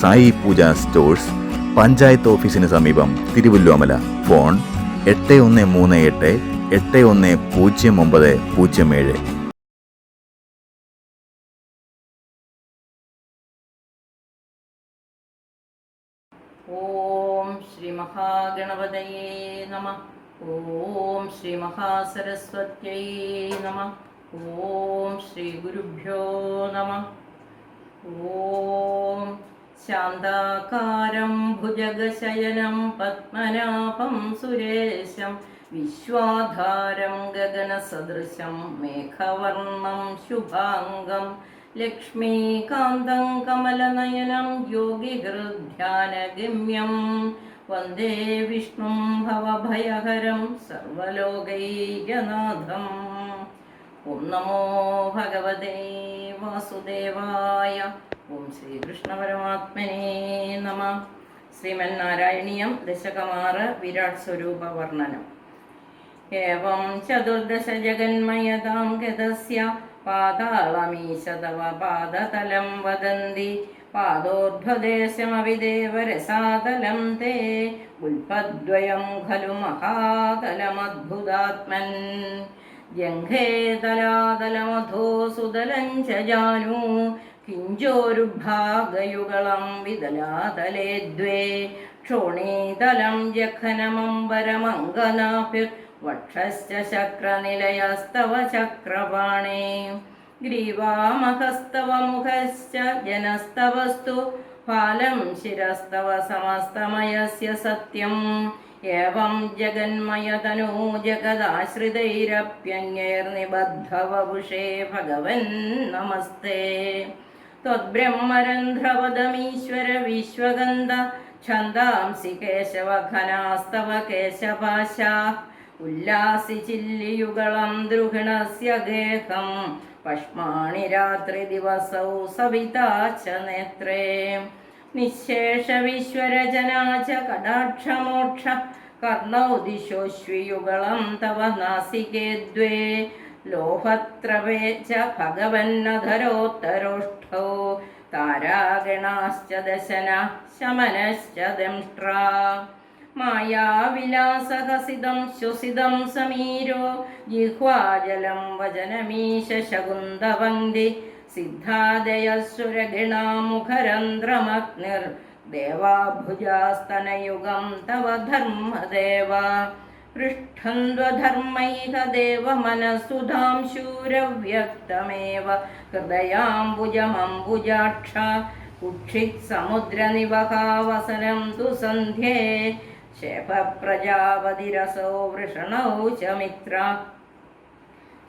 സായി പൂജ stores, panchayat ഓഫീസിന് സമീപം, Thiruvilwamala. Phone 8138810907. ഓം ശ്രീ മഹാഗണപതയേ നമഃ. ഓം ശ്രീ മഹാസരസ്വത്यै നമഃ. ഓം ശ്രീ ഗുരുഭ്യോ നമഃ. ഓം ശാന്താകാരം ഭുജഗശയനം പത്മനാഭം സുരേശം വിശ്വാധാരം ഗഗനസദൃശം മേഘവർണം ശുഭാംഗം ലക്ഷ്മീകാന്തം കമലനയനം യോഗിഹൃദ്ധ്യാനഗമ്യം വന്ദേ വിഷ്ണും ഭവഭയഹരം സർവലോകൈകനാഥം. ഓം നമോ ഭഗവതേ വാസുദേവായ. ഓം ശ്രീകൃഷ്ണ പരമാത്മനേ നമഃ. ശ്രീമന്നാരായണീയം ദശകമാറ് വിരാട് സ്വരൂപ വർണ്ണനം. ഏവം ചതുർദശ ജഗന്മയതാം ഗതസ്യ പാതാളമീശ തവ പാദതലം വദന്തി പാദോർധ്വദേശമവിദേവരസാതലം തേ ഉൽപദ്വയം ഖലു മഹാതലമദ്ഭുതാത്മൻ ജംഘേ തലാതലമധോസുതലം ച ജാനു കിഞ്ചോരുഭാഗയുഗളം വിതലാതലേ ദ്വേ ക്ഷോണീതലം ജഖനമംബരമംഗനാഭിർ വക്ഷശ്ച ശക്രനിലയസ്തവ ചക്രപാണേ ഗ്രീവാമഹസ്തവ മുഖശ്ച ജനസ്തവസ്തു ഫാലം ശിരസ്തവ സമസ്തമയസ്യ സത്യം. ഏവം ജഗന്മയതനൂ ജഗദാശ്രിതൈരപ്യന്യൈർനിബദ്ധവപുഷേ ഭഗവൻ നമസ്തേ. ത്വദ്ബ്രഹ്മരന്ധ്രവദമീശ്വര വിശ്വഗന്ധ ഛന്ദാംസി കേശവ ഘനാസ്തവ കേശപാശാ ഉല്ലാസി ചില്ലിയുഗളം ദ്രുഹിണസ്യ ഗേഹം പഷ്മാണി രാത്രി ദിവസൗ സവിതാ ച നേത്രേ. നിശേഷ വിശ്വരചനാ ച കടാക്ഷമോക്ഷ കർണൗ ദിശോശ്വിയുഗളം തവ നാസികേ ദ്വേ ലോഹത്രവേ ച ഭഗവന്നധരോത്തരോഷ്ഠൗ താരാഗണാശ്ച ദശന ശമനശ്ച ദംഷ്ട്രാ. മായാവിലാസഹസിതം ശ്വസിതം സമീരോ ജിഹ്വാജലം വചനമീശ ശകുന്തവന്തി സിദ്ധാദയസുരഗിണാമുഖരന്ധ്രമഗ്നിർ ദേവാഭുജാസ്തനയുഗം തവ ധർമ്മദേവ. പൃഷ്ഠന്ധ്വധർമ്മൈക ദേവമനസുധാം ശൂരവ്യക്തമേവ ഹൃദയാംബുജമംബുജാക്ഷ കുക്ഷിത് സമുദ്രനിവഹാവസനം തു സന്ധ്യേ ശേഫപ്രജാപതിരസോ വൃഷണൗ ച മിത്ര.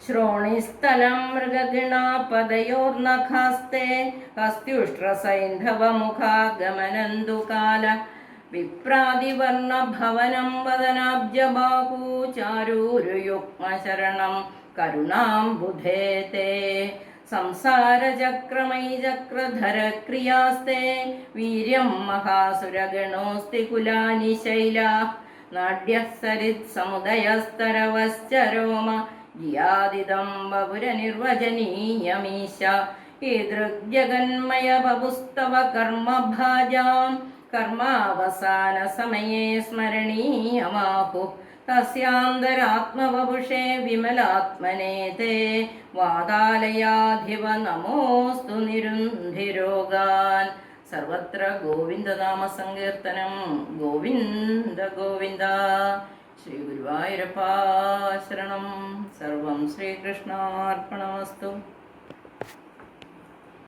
ശ്രോണിസ്ഥലം മൃഗഗിണാപദയോർനഖാസ്തേ ഹസ്ത്യുഷ്ട്രസൈന്ധവമുഖാഗമനന്തുകാല വിപ്രാതിവർണഭവനം വദനാബ്ജബാഹൂ ചാരൂരുയുഗ്മശരണം കരുണാംബുധേ തേ. സംസാരചക്രമൈചക്രധര ക്രിയാസ്തേ വീര്യം മഹാസുരഗണോസ്തി കുലാനി ശൈലാ നാട്യഃ സരിത് സമുദയസ്തരവശ്ചരോമ ജിയാദിദം വപുരനിർവചനീയമീശ. ഈദൃഗ്ജഗന്മയ വപുസ്തവ കർമ്മഭാജാം കർമാവസാന സമയേ സ്മരണീയമാഹു തസ്യാന്തരാത്മവപുഷേ വിമലാത്മനേ തേ വാതാലയാധിപ നമോസ്തു നിരുന്ധിരോഗാൻ. സർവത്ര ഗോവിന്ദനാമ സങ്കീർത്തനം. ഗോവിന്ദ ഗോവിന്ദ. ശ്രീ ഗുരുവായൂരപ്പ ശരണം. സർവം ശ്രീകൃഷ്ണാർപ്പണമസ്തു.